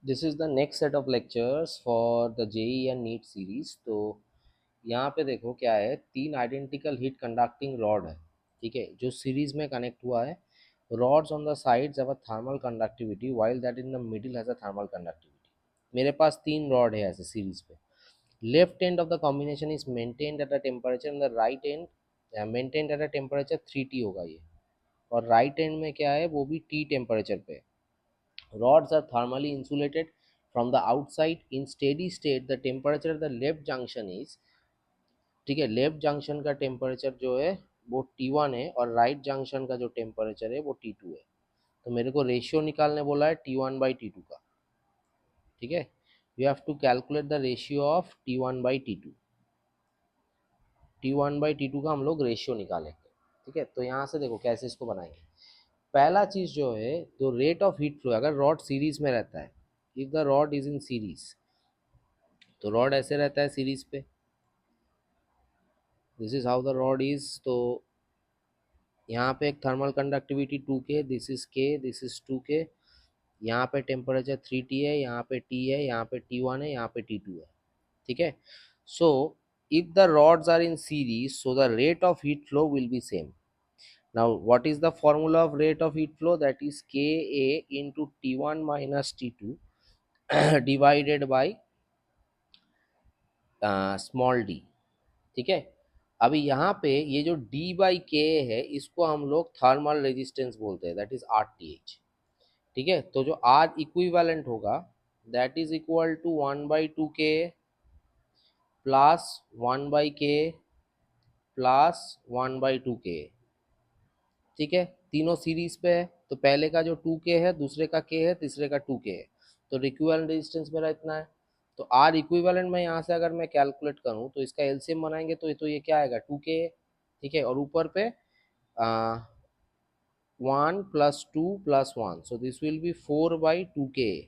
This is the next set of lectures for the JEE and NEET series. तो यहाँ पे देखो क्या है, तीन आइडेंटिकल हीट कंडक्टिंग रॉड है, ठीक है, जो सीरीज में कनेक्ट हुआ है। Rods on the sides have a thermal conductivity while that in the middle has a thermal conductivity. मेरे पास तीन रॉड है ऐसे सीरीज पे। Left end of the combination is maintained at a temperature and the right and maintained at a temperature 3T होगा ये, और right and में क्या है, वो भी T टेम्परेचर पे। Rods are thermally insulated from the outside. In steady state, the temperature at the left junction is, ठीक है, लेफ्ट जंक्शन का टेम्परेचर जो है वो T1 है, और राइट जंक्शन का जो टेम्परेचर है वो T2 है। तो मेरे को रेशियो निकालने बोला है T1/T2 का, ठीक है। You have to calculate the ratio of T1/T2। T1/T2 का हम लोग रेशियो निकालेंगे, ठीक है। तो यहाँ से देखो कैसे इसको बनाएंगे। पहला चीज जो है, तो रेट ऑफ हीट फ्लो, अगर रॉड सीरीज में रहता है, if the rod is in series, तो रॉड ऐसे रहता है सीरीज पे। This is how the rod is. तो यहाँ पे एक thermal conductivity 2K, this is K, this is 2K। यहाँ पे टेम्परेचर 3T है, यहाँ पे T है, यहाँ पे T1 है, यहाँ पे T2 है, ठीक है। सो if the rods are in series, so the rate of heat flow will be same. Now what is the formula of rate of heat flow? That is Ka into T1 minus T2 divided by small d, ठीक है। अभी यहाँ पे ये जो D/K है, इसको हम लोग थर्मल रेजिस्टेंस बोलते हैं, दैट इज RTH, ठीक है। तो जो R इक्विवेलेंट होगा, that is equal to 1/2K plus 1/K plus 1/2K, ठीक है। तीनों सीरीज पे है, तो पहले का जो 2K है, दूसरे का K है, तीसरे का 2K है, तो इक्विवेलेंट रेजिस्टेंस मेरा इतना है। तो R इक्विवेलेंट में यहाँ से अगर मैं कैलकुलेट करूँ तो इसका एलसीएम बनाएंगे तो ये क्या आएगा, 2K, ठीक है। और ऊपर पे 1 plus 2 plus 1, so this will B 4/2K।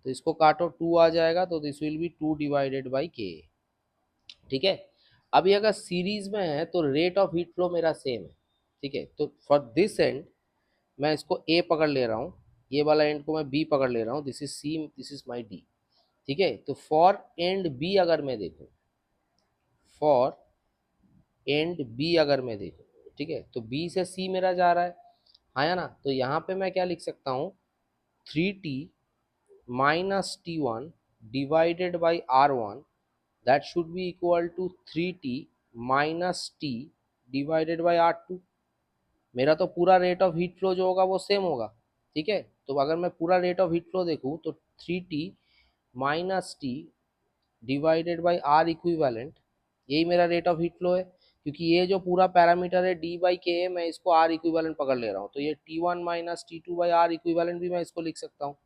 तो इसको काटो, 2 आ जाएगा, तो दिस विल बी 2/K, ठीक है। अभी अगर सीरीज में है तो रेट ऑफ हीट फ्लो मेरा सेम है, ठीक है। तो फॉर दिस एंड मैं इसको ए पकड़ ले रहा हूँ, ये वाला एंड को मैं बी पकड़ ले रहा हूँ, this is C, this is my D, ठीक है। तो फॉर एंड बी अगर मैं देखूँ, फॉर एंड बी अगर मैं देखूँ, ठीक है, तो बी से सी मेरा जा रहा है, हाँ या ना। तो यहाँ पे मैं क्या लिख सकता हूँ, 3T minus T1 divided by R1, that should be equal to 3T minus T divided by R2। मेरा तो पूरा रेट ऑफ हीट फ्लो जो होगा वो सेम होगा, ठीक है। तो अगर मैं पूरा रेट ऑफ हीट फ्लो देखूँ तो 3T minus T divided by R equivalent, यही मेरा रेट ऑफ हीट फ्लो है। क्योंकि ये जो पूरा पैरामीटर है D/K है, मैं इसको आर इक्विवेलेंट पकड़ ले रहा हूँ, तो ये T1 minus T2 by R equivalent भी मैं इसको लिख सकता हूँ,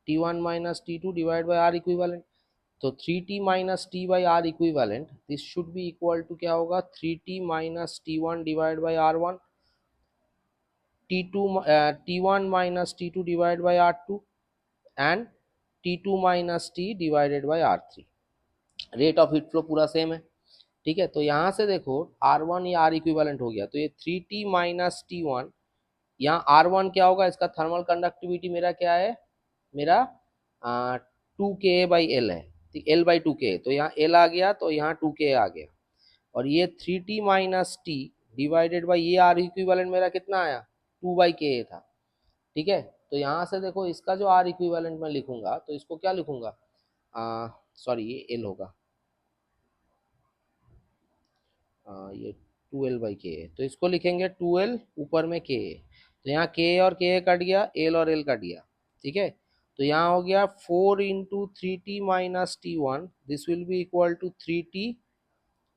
T1 minus T2 divide by R equivalent. तो 3T minus T by R equivalent, this should be equal to क्या होगा, 3T minus T1 divide by R1, T2 T1 minus T2 divide by R2 and T2 minus T divided by R3। Rate of heat flow पूरा same है, ठीक है। तो यहाँ से देखो R1 या आर इक्विवेलेंट हो गया, तो ये 3T माइनस T1, यहाँ R1 क्या होगा, इसका थर्मल कंडक्टिविटी मेरा क्या है, मेरा 2K/L है, L/2K, तो यहाँ L आ गया, तो यहाँ 2K आ गया। और ये 3T minus T divided by ये आर इक्विवेलेंट मेरा कितना आया, 2/K था, ठीक है। तो यहाँ से देखो इसका जो आर इक्विवेलेंट मैं लिखूंगा, तो इसको क्या लिखूंगा, सॉरी ये एल होगा, ये 2L/K है, तो इसको लिखेंगे 2L, ऊपर में K है, तो यहाँ K और K कट गया, L और L कट गया, ठीक है। तो यहाँ हो गया 4 into 3T minus T1, this will be equal to 3T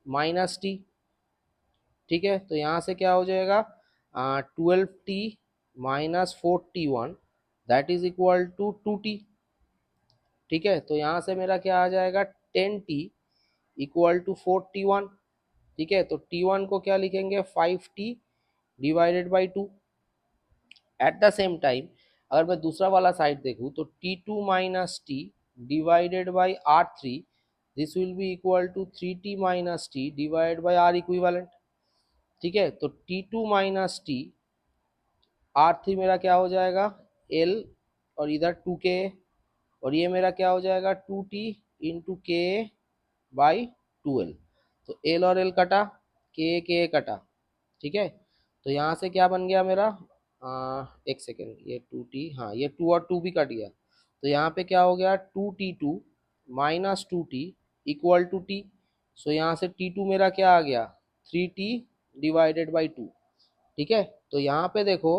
minus T, ठीक है। तो यहाँ से क्या हो जाएगा, 12T minus 4T1, that is equal to 2T, ठीक है। तो यहाँ से मेरा क्या आ जाएगा, 10T इक्वल टू 4T1, ठीक है। तो T1 को क्या लिखेंगे, 5T divided by 2। At the same time अगर मैं दूसरा वाला साइड देखूँ, तो T2 minus T divided by R3, this will be equal to 3T minus T divide by R equivalent, ठीक है। तो T2 माइनस टी, R3 मेरा क्या हो जाएगा, L, और इधर 2K, और ये मेरा क्या हो जाएगा 2t इंटू के बाई 12। तो एल और एल कटा, के कटा, ठीक है। तो यहाँ से क्या बन गया मेरा, एक सेकेंड, ये 2t, हाँ ये 2 और 2 भी कट गया। तो यहाँ पे क्या हो गया 2t2 minus 2t equal to T. So यहाँ से t2 मेरा क्या आ गया 3t डिवाइडेड बाई 2, ठीक है। तो यहाँ पे देखो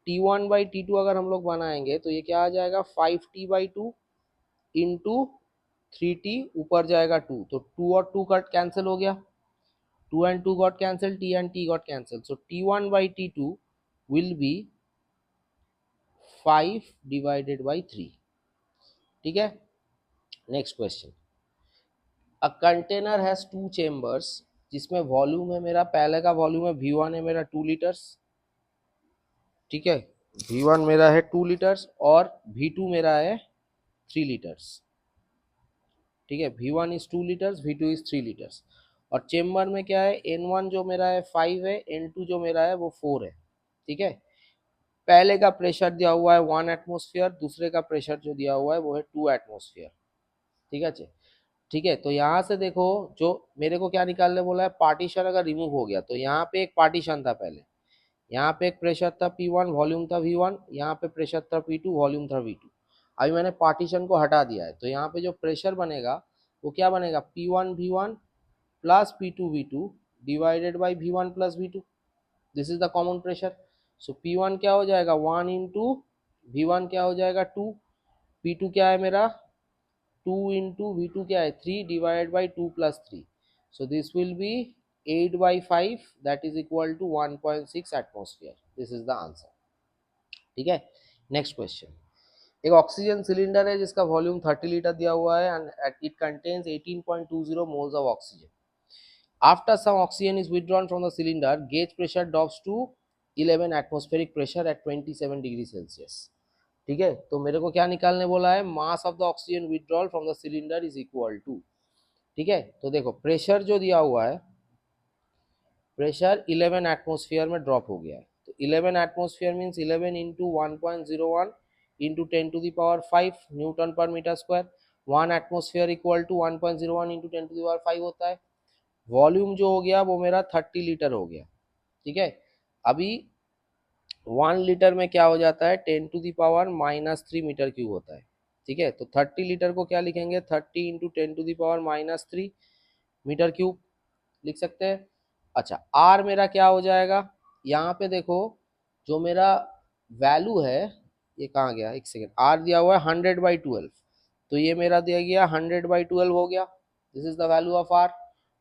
t1/t2 अगर हम लोग बनाएंगे तो ये क्या आ जाएगा 5t/2 इंटू 3t, ऊपर जाएगा 2, तो 2 और 2 कट कैंसिल हो गया, 2 and 2 got cancelled, t and t got cancelled, so t1/t2 will be 5 divided by 3, ठीक है। Next question, a container has 2 chambers, जिसमें वॉल्यूम है मेरा, पहले का वॉल्यूम है V1 है मेरा 2 लीटर्स, ठीक है। V1 मेरा है 2 लीटर्स और V2 मेरा है 3 लीटर्स, ठीक है। V1 is 2 litres, V2 is 3 litres. और चेम्बर में क्या है N1 जो मेरा है 5 है, N2 जो मेरा है वो 4 है, ठीक है। पहले का प्रेशर दिया हुआ है 1 एटमोस्फियर, दूसरे का प्रेशर जो दिया हुआ है वो है 2 एटमोस्फियर, ठीक है। ठीक है, तो यहाँ से देखो जो मेरे को क्या निकालने बोला है, पार्टीशन अगर रिमूव हो गया तो यहाँ पे एक पार्टीशन था पहले, यहाँ पे एक प्रेशर था P1, वॉल्यूम था V1, यहाँ पे प्रेशर था P2, वॉल्यूम था V2। अभी मैंने पार्टीशन को हटा दिया है, तो यहाँ पे जो प्रेशर बनेगा वो क्या बनेगा P1 V1 plus P2 V2 divided by V1 plus V2, this is the common pressure. So P1 क्या हो जाएगा 1 इंटू V1 क्या हो जाएगा 2, P2 क्या है मेरा 2 इंटू V2 क्या है 3 divide by 2 plus 3, so this will be 8/5 that is equal to 1.6 atmosphere, this is the answer, ठीक है। नेक्स्ट क्वेश्चन, एक ऑक्सीजन सिलेंडर है जिसका वॉल्यूम 30 लीटर दिया हुआ है and it contains 18.20 moles of oxygen. After some oxygen is withdrawn from the cylinder, gauge pressure drops to 11 atmospheric pressure at 27 degree Celsius, ठीक है। तो मेरे को क्या निकालने बोला है, mass of the oxygen withdrawal from the cylinder is equal to, ठीक है। तो देखो प्रेशर जो दिया हुआ है, प्रेशर 11 एटमोस्फियर में ड्रॉप हो गया है, तो 11 atmosphere means 11 into 1.01 into 10⁵ newton per metre square, 1 atmosphere equal to 1.01 into 10⁵ होता है। वॉल्यूम जो हो गया वो मेरा 30 लीटर हो गया, ठीक है। अभी 1 लीटर में क्या हो जाता है 10⁻³ मीटर क्यूब होता है, ठीक है। तो 30 लीटर को क्या लिखेंगे 30 इंटू 10⁻³ मीटर क्यूब लिख सकते हैं। अच्छा आर मेरा क्या हो जाएगा, यहाँ पे देखो जो मेरा वैल्यू है, ये कहाँ गया, एक सेकेंड, आर दिया हुआ है 100/12, तो ये मेरा दिया गया 100/12 हो गया, this is the value of R.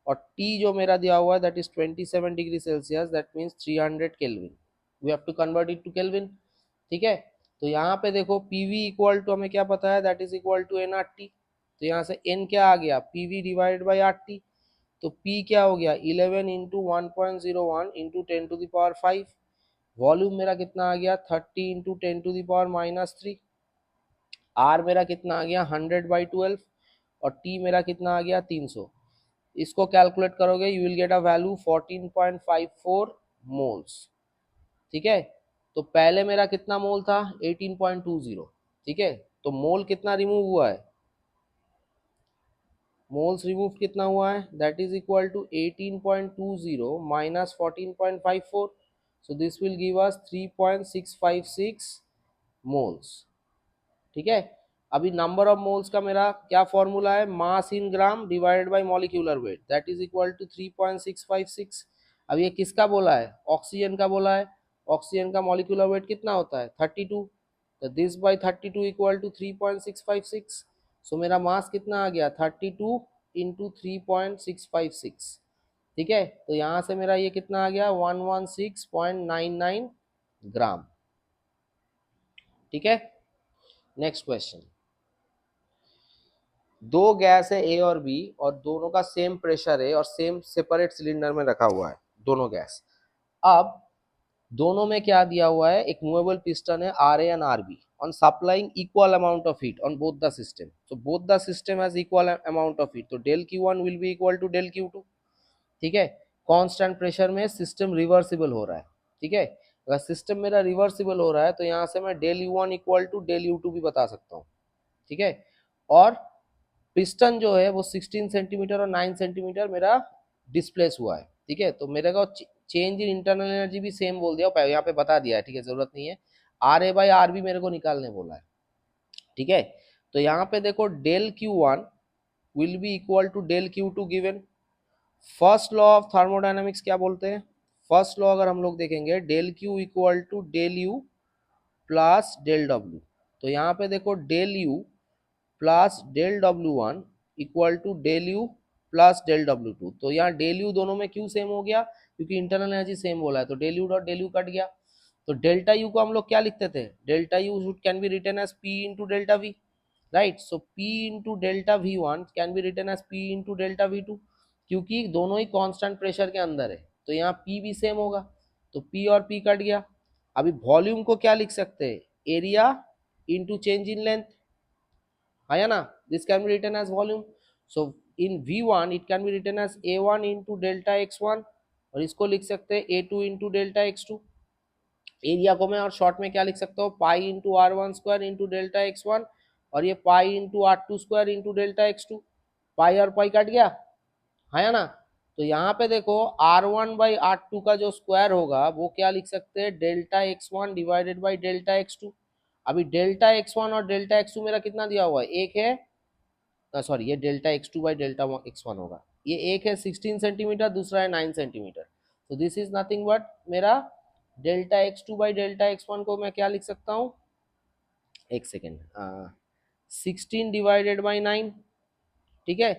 और टी जो मेरा दिया हुआ है that is 27 degree Celsius, that means 300 kelvin, we have to convert it to kelvin, ठीक है। तो यहाँ पे देखो पीवी इक्वल टू हमें क्या पता है that is equal to N R T, तो यहाँ से एन क्या आ गया PV divided by R T, तो P क्या हो गया 11 इंटू 1.01 इंटू 10⁵, वॉल्यूम मेरा कितना आ गया 30 इंटू 10⁻³ आर मेरा कितना आ गया 100/12 और टी मेरा कितना आ गया 300, इसको कैलकुलेट करोगे you will get a value 14.54 moles, ठीक है। तो पहले मेरा कितना मोल था 18.20, ठीक है। तो मोल कितना रिमूव हुआ है, मोल्स रिमूव कितना हुआ है that is equal to 18.20 minus 14.54, so this will give us 3.656 moles, ठीक है। अभी नंबर ऑफ मोल्स का मेरा क्या फॉर्मूला है, mass in gram divided by molecular weight that is equal to 3.656। अब ये किसका बोला है, ऑक्सीजन का बोला है, ऑक्सीजन का मॉलिक्यूलर वेट कितना होता है 32, तो दिस बाय 32 इक्वल टू 3.656, सो मेरा मास कितना आ गया 32 इंटू 3.656, ठीक है। तो यहाँ से मेरा ये कितना आ गया 116.99 ग्राम, ठीक है। नेक्स्ट क्वेश्चन, दो गैस है ए और बी और दोनों का सेम प्रेशर है और सेम सेपरेट सिलेंडर में रखा हुआ है दोनों गैस। अब दोनों में क्या दिया हुआ है, एक मूवेबल पिस्टन है R A and R B on supplying equal amount of heat on both the system, so both the system has equal amount of heat, तो del Q1 will be equal to del Q2, ठीक है। Constant pressure में system reversible हो रहा है, ठीक है। अगर सिस्टम मेरा रिवर्सिबल हो रहा है तो यहाँ से मैं del U1 equal to del U2 भी बता सकता हूँ, ठीक है। और पिस्टन जो है वो 16 सेंटीमीटर और 9 सेंटीमीटर मेरा डिस्प्लेस हुआ है, ठीक है। तो मेरे को चेंज इन इंटरनल एनर्जी भी सेम बोल दिया, यहाँ पे बता दिया है, ठीक है, जरूरत नहीं है। आर ए बाई आर भी मेरे को निकालने बोला है, ठीक है। तो यहाँ पे देखो del Q1 will be equal to del Q2 given. First law of thermodynamics क्या बोलते हैं? फर्स्ट लॉ अगर हम लोग देखेंगे, del Q equal to del U plus del W। तो यहाँ पे देखो del U plus del W1 equal to del U plus del W2। तो यहाँ डेल U दोनों में क्यों सेम हो गया? क्योंकि इंटरनल एनर्जी सेम बोला है, तो del U dot del U cut गया। तो डेल्टा U को हम लोग क्या लिखते थे? Delta U can be written as P into delta V, right. So P into delta V1 can be written as P into delta V2, क्योंकि दोनों ही कांस्टेंट प्रेशर के अंदर है, तो यहाँ P भी सेम होगा, तो P और P कट गया। अभी वॉल्यूम को क्या लिख सकते हैं? Area into change in length, है ना। This can be written as volume. So in V1 it can be written as A1 into delta X1, और इसको लिख सकते हैं A2 into delta X2। Area को मैं और शॉर्ट में क्या लिख सकता हूँ? Pi into R1 square into delta X1, और ये pi into R2 square into delta X2। पाई और पाई कट गया, है ना। तो यहाँ पे देखो R1 बाई R2 का जो स्क्वायर होगा वो क्या लिख सकते हैं? Delta X1 divided by delta X2। अभी डेल्टा X1 और डेल्टा X2 मेरा कितना दिया हुआ है? एक है, सॉरी, ये delta X2 by delta X1 होगा। ये एक है 16 सेंटीमीटर, दूसरा है 9 सेंटीमीटर। तो दिस इज नथिंग बट मेरा delta X2 by delta X1 को मैं क्या लिख सकता हूँ? एक सेकेंड, 16 डिवाइडेड बाई 9, ठीक है।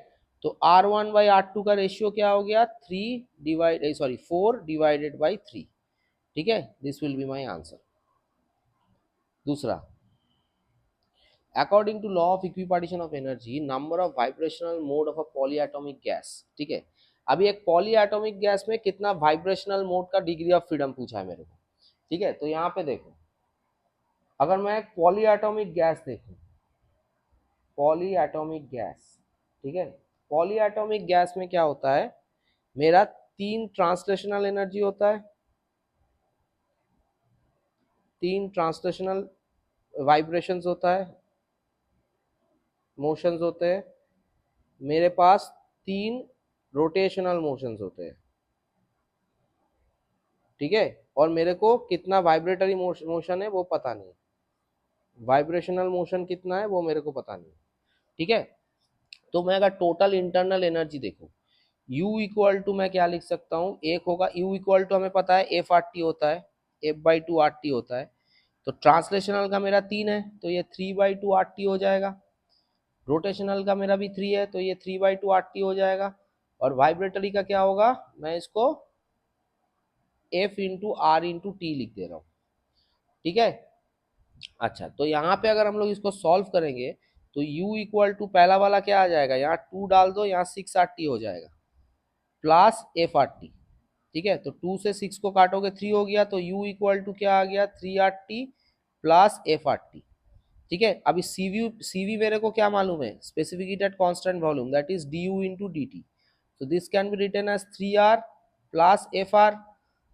तो R1 बाई R2 का रेशियो क्या हो गया? 4 डिवाइडेड बाई 3, ठीक है। This will be my answer. दूसरा, according to law of equipartition of energy, number of vibrational mode of a polyatomic gas, ठीक है। अभी एक पॉलीएटॉमिक गैस में कितना वाइब्रेशनल मोड का डिग्री ऑफ फ्रीडम पूछा है मेरे को, ठीक है। तो यहाँ पे देखो, अगर मैं एक पॉलीएटॉमिक गैस देखूं, पॉलीएटॉमिक गैस, ठीक है। पॉलीएटॉमिक गैस में क्या होता है? मेरा 3 ट्रांसलेशनल एनर्जी होता है, 3 ट्रांसलेशनल वाइब्रेशंस होता है, मोशंस होते हैं। मेरे पास 3 रोटेशनल मोशंस होते हैं, ठीक है। और मेरे को कितना वाइब्रेटरी मोशन है वो पता नहीं, वाइब्रेशनल मोशन कितना है वो मेरे को पता नहीं, ठीक है। तो मैं अगर टोटल इंटरनल एनर्जी देखूं, U इक्वल टू मैं क्या लिख सकता हूँ? एक होगा U इक्वल टू, हमें पता है एफ आर टी होता है, F/2 RT होता है। तो ट्रांसलेशनल का मेरा 3 है, तो ये 3/2 RT हो जाएगा। रोटेशनल का मेरा भी 3 है, तो ये 3/2 RT हो जाएगा। और वाइब्रेटरी का क्या होगा? मैं इसको F into R into T लिख दे रहा हूँ, ठीक है। अच्छा, तो यहाँ पे अगर हम लोग इसको सॉल्व करेंगे तो U इक्वल टू पहला वाला क्या आ जाएगा? यहाँ 2 डाल दो, यहाँ 6 RT हो जाएगा प्लस F/RT, ठीक है। तो 2 से 6 को काटोगे 3 हो गया, तो U इक्वल टू क्या आ गया? 3 RT प्लस F/RT, ठीक है। अभी CV मेरे को क्या मालूम है? Specific heat at constant volume, that is DU into DT। तो this can be written as 3R plus FR।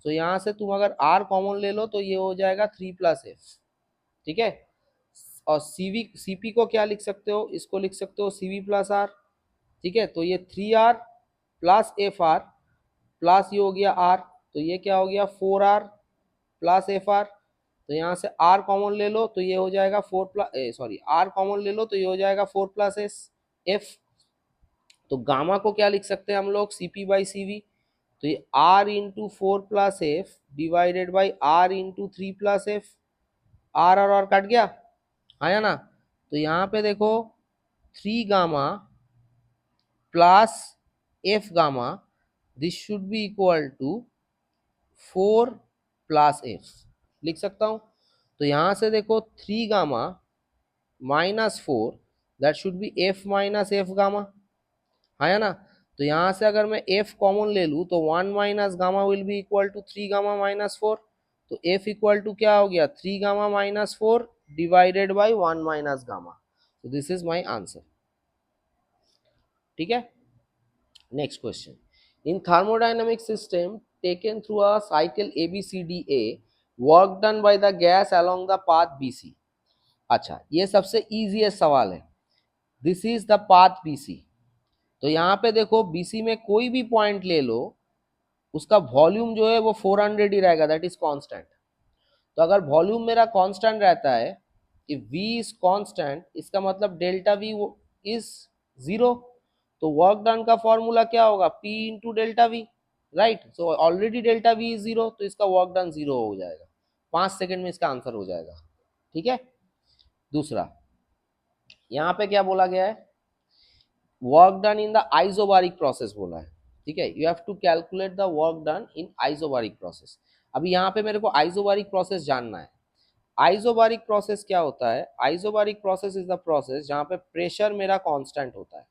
तो यहाँ से तुम अगर R कॉमन ले लो तो ये हो जाएगा 3 प्लस F, ठीक है। और CP को क्या लिख सकते हो? इसको लिख सकते हो CV प्लस R, ठीक है। तो ये 3R प्लस FR प्लस ये हो गया R, तो ये क्या हो गया? 4R plus FR। तो यहाँ से R कॉमन ले लो तो ये हो जाएगा 4 प्लस, सॉरी, R कॉमन ले लो तो ये हो जाएगा 4 प्लस F। तो गामा को क्या लिख सकते हैं हम लोग? CP by CV। तो ये R into 4 plus F divided by R into 3 plus F। R और कट गया, आया ना। तो यहाँ पे देखो 3 gamma plus F gamma, this should be equal to 4 plus F, लिख सकता हूँ। तो यहाँ से देखो 3 gamma minus 4, that should be F minus F gamma, है ना। तो यहाँ से अगर मैं F कॉमन ले लूँ तो 1 minus gamma will be equal to 3 gamma minus 4। तो F इक्वल टू क्या हो गया? 3 gamma minus 4 divided by 1 minus gamma. तो दिस इज माई आंसर, ठीक है। Next question, in thermodynamic system taken through a cycle ABCDA, work done by the gas along the path BC, अच्छा, ये सबसे easiest सवाल है, this is the path BC. तो यहाँ पे देखो बीसी में कोई भी पॉइंट ले लो, उसका वॉल्यूम जो है वो 400 ही रहेगा, दैट इज कांस्टेंट। तो अगर वॉल्यूम मेरा कांस्टेंट रहता है, if v इज कांस्टेंट, इसका मतलब डेल्टा v इज जीरो। तो वर्क डन का फॉर्मूला क्या होगा, p into delta we, right. So already delta v is zero, तो इसका वर्क डन जीरो हो जाएगा, 5 सेकंड में इसका आंसर हो जाएगा। ठीक है। दूसरा, यहाँ पे क्या बोला गया है, work done in the isobaric process बोला है। ठीक है, you have to calculate the work done in isobaric process. अभी यहाँ पे मेरे को आइसोबारिक प्रोसेस जानना है। आइसोबारिक प्रोसेस क्या होता है, isobaric process is the process जहाँ पे प्रेशर मेरा कांस्टेंट होता है।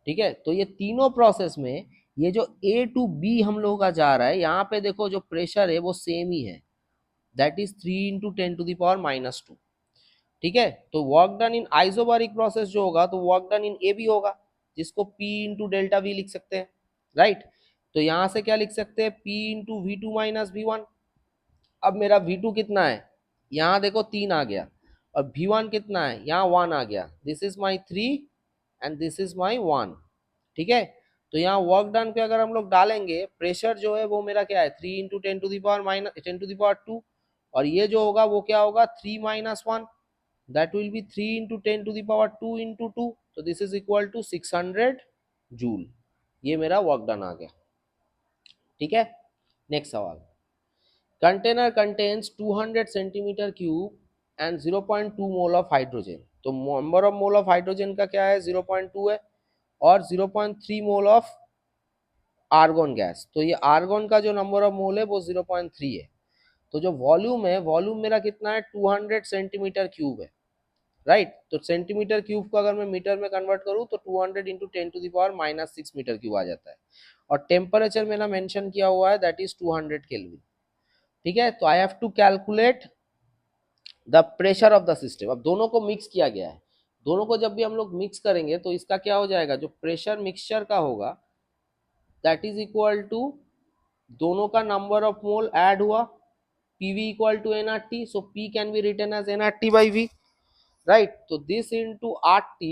ठीक है, तो ये तीनों प्रोसेस में ये जो ए टू बी हम लोगों का जा रहा है, यहाँ पे देखो जो प्रेशर है वो सेम ही है, दैट इज 3 × 10⁻²। ठीक है, तो work done in isobaric process जो होगा तो वर्क डन इन ए भी होगा, जिसको P इंटू डेल्टा वी लिख सकते हैं, राइट। तो यहां से क्या लिख सकते हैं, P इंटू V2 - V1। अब मेरा V2 कितना है, यहाँ देखो 3 आ गया, और V1 कितना है, यहाँ 1 आ गया, this is my 3 and this is माई 1। ठीक है, तो यहाँ वर्क डन पे अगर हम लोग डालेंगे, प्रेशर जो है वो मेरा क्या है, 3 × 10⁻², और ये जो होगा वो क्या होगा, 3 - 1, that will be 3 × 10⁻² into 2, so this is equal to 600 joule. ये मेरा वर्क डन आ गया। ठीक है, नेक्स्ट सवाल, container contains 200 centimetre cube and 0.2 mole of hydrogen. तो number of mole of hydrogen का क्या है, 0.2 है, और 0.3 मोल ऑफ आर्गोन गैस। तो ये आर्गोन का जो नंबर ऑफ मोल है वो 0.3 है। तो जो वॉल्यूम है, वॉल्यूम मेरा कितना है, 200 सेंटीमीटर क्यूब है, राइट। तो सेंटीमीटर क्यूब को अगर मैं मीटर में कन्वर्ट करूं तो 200 इंटू 10⁻⁻6 मीटर क्यूब आ जाता है। और टेम्परेचर मैंने मेंशन किया हुआ है, दैट इज 200 केल्विन। ठीक है, तो I have to calculate the pressure of the system. अब दोनों को मिक्स किया गया है, दोनों को जब भी हम लोग मिक्स करेंगे तो इसका क्या हो जाएगा, जो प्रेशर मिक्सचर का होगा दैट इज इक्वल टू, दोनों का नंबर ऑफ मोल ऐड हुआ, PV equal to nRT, so P can be written as nRT by V, right. तो this into RT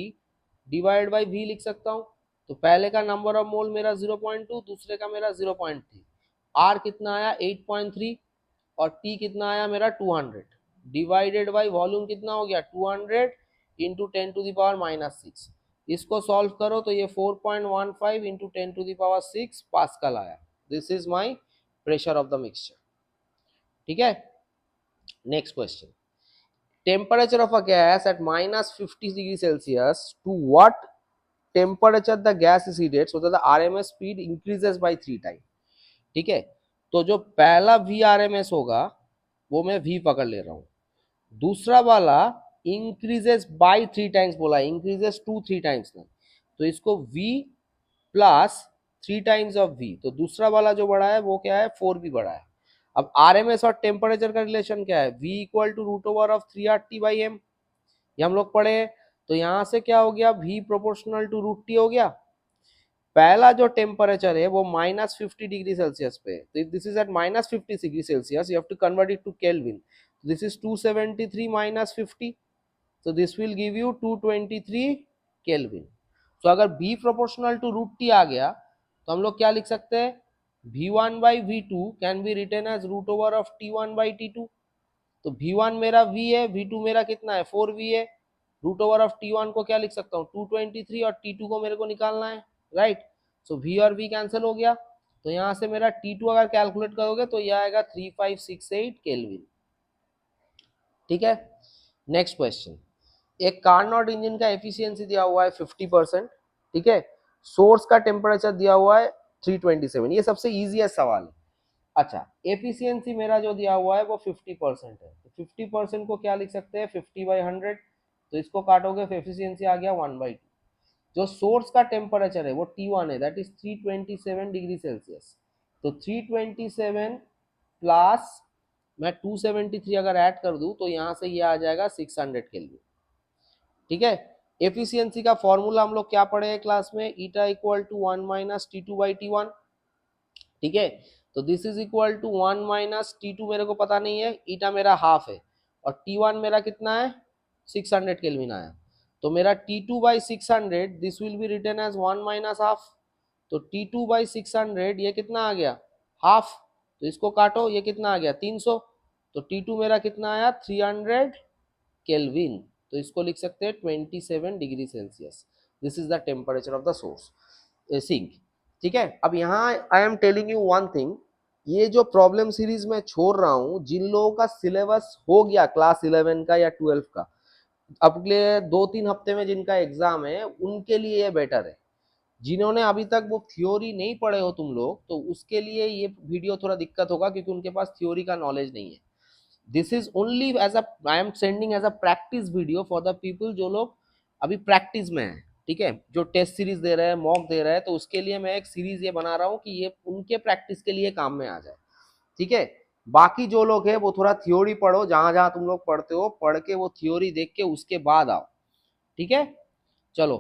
divide by V लिख सकता हूँ। तो पहले का नंबर ऑफ मोल मेरा 0.2, दूसरे का मेरा 0.3, आर कितना आया 8.3, और टी कितना आया मेरा 200, डिवाइडेड बाई वॉल्यूम कितना हो गया 200 इंटू 10⁻⁻6। इसको सॉल्व करो तो ये 4.15 इंटू 10⁻6 पास्कल आया, this is my pressure of the mixture. ठीक है, next question, temperature of a gas at -50°C, to what temperature the gas is heated so that the RMS speed increases by 3 times। ठीक है, तो जो पहला VRMS होगा वो मैं V पकड़ ले रहा हूं, दूसरा वाला इंक्रीजेस बाय 3 टाइम्स बोला, इंक्रीजेस टू 3 टाइम्स ना, तो इसको V plus 3 times of V, तो दूसरा वाला जो बड़ा है वो क्या है, 4V बड़ा है। अब RMS और टेम्परेचर का रिलेशन क्या है, V इक्वल टू √3RT/m, ये हम लोग पढ़े। तो यहां से क्या हो गया, V प्रोपोर्शनल टू √T हो गया। पहला जो टेम्परेचर है वो -50°C पे, तो this is at -50°C, you have to convert it to kelvin, this is 273 -50, so this will give you 223 kelvin. तो अगर V प्रोपोर्शनल टू √T आ गया तो हम लोग क्या लिख सकते हैं, V1/V2 can be written as √T1/T2। तो V1 मेरा V है, V2 मेरा कितना है 4V है, √T1 को क्या लिख सकता हूँ 223, और T2 को मेरे को निकालना है, राइट। सो V और V कैंसिल हो गया, तो यहाँ से मेरा T2 अगर कैलकुलेट करोगे तो यह आएगा 3568 केल्विन। ठीक है, नेक्स्ट क्वेश्चन, एक कार्नोट इंजन का एफिशिएंसी दिया हुआ है 50%। ठीक है, सोर्स का टेम्परेचर दिया हुआ है 327, ये सबसे इजीएस्ट सवाल है। अच्छा, एफिशिएंसी मेरा जो दिया हुआ है वो 50% है, तो 50% को क्या लिख सकते हैं 50/100, तो इसको काटोगे तो एफिशिएंसी आ गया 1/2। जो सोर्स का टेम्परेचर है वो T1 है, दैट इज 327°C, तो 327 प्लस मैं 273 अगर ऐड कर दूं तो यहाँ से ये आ जाएगा 600 केल्विन। ठीक है, एफिशिएंसी का फॉर्मूला हम लोग क्या पढ़े हैं क्लास में, ईटा इक्वल टू 1 - T2/T1। ठीक है, तो this is equal to 1 - T2 मेरे को पता नहीं है, ईटा मेरा हाफ है, और T1 मेरा कितना है 600 केल्विन आया, तो मेरा T2 by 600 this will be written as 1 minus half, तो T2 बाई 600 ये कितना आ गया हाफ, तो इसको काटो, ये कितना आ गया 300, तो T2 मेरा कितना आया 300 केल्विन, तो इसको लिख सकते हैं 27 degree Celsius. This is the temperature of the source sink. ठीक है, अब यहाँ I am telling you one thing, ये जो प्रॉब्लम सीरीज में छोड़ रहा हूँ, जिन लोगों का सिलेबस हो गया क्लास 11 का या 12 का, अगले 2-3 हफ्ते में जिनका एग्जाम है उनके लिए ये बेटर है। जिन्होंने अभी तक वो थ्योरी नहीं पढ़े हो तुम लोग, तो उसके लिए ये वीडियो थोड़ा दिक्कत होगा, क्योंकि उनके पास थ्योरी का नॉलेज नहीं है। This is only as a I am sending as a practice video for the people जो लोग अभी प्रैक्टिस में है। ठीक है, जो टेस्ट सीरीज दे रहे हैं, मॉक दे रहे हैं, तो उसके लिए मैं एक सीरीज ये बना रहा हूँ कि ये उनके प्रैक्टिस के लिए काम में आ जाए। ठीक है, बाकी जो लोग है वो थोड़ा थ्योरी पढ़ो, जहां जहां तुम लोग पढ़ते हो, पढ़ के वो थ्योरी देख के उसके बाद आओ। ठीक है, चलो